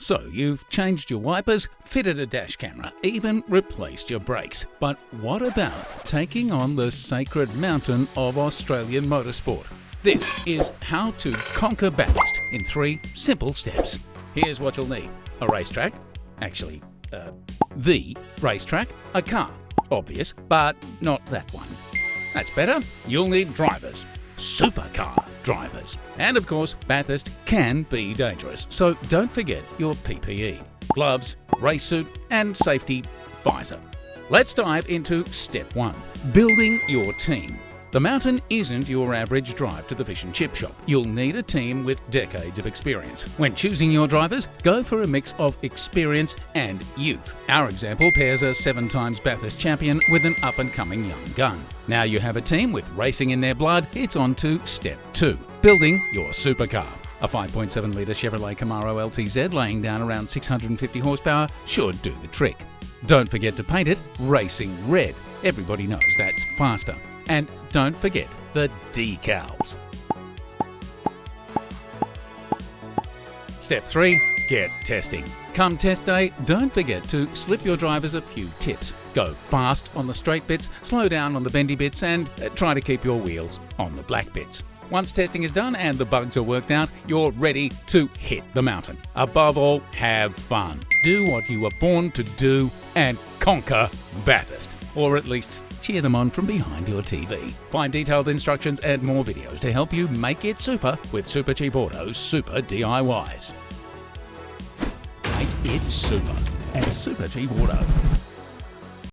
So you've changed your wipers, fitted a dash camera, even replaced your brakes. But what about taking on the sacred mountain of Australian motorsport? This is How to Conquer Bathurst in 3 simple steps. Here's what you'll need. A racetrack, the racetrack, a car, obvious, but not that one. That's better. You'll need drivers, supercar drivers. And of course, Bathurst can be dangerous, so don't forget your PPE, gloves, race suit and safety visor. Let's dive into step 1, building your team. The mountain isn't your average drive to the fish and chip shop. You'll need a team with decades of experience. When choosing your drivers, go for a mix of experience and youth. Our example pairs a 7-times Bathurst champion with an up-and-coming young gun. Now you have a team with racing in their blood, it's on to step 2, building your supercar. A 5.7-litre Chevrolet Camaro LTZ laying down around 650 horsepower should do the trick. Don't forget to paint it racing red. Everybody knows that's faster. And don't forget the decals. Step 3, get testing. Come test day, don't forget to slip your drivers a few tips. Go fast on the straight bits, slow down on the bendy bits, and try to keep your wheels on the black bits. Once testing is done and the bugs are worked out, you're ready to hit the mountain. Above all, have fun. Do what you were born to do and conquer Bathurst. Or at least cheer them on from behind your TV. Find detailed instructions and more videos to help you make it super with Supercheap Auto's Super DIYs. Make it super at Supercheap Auto.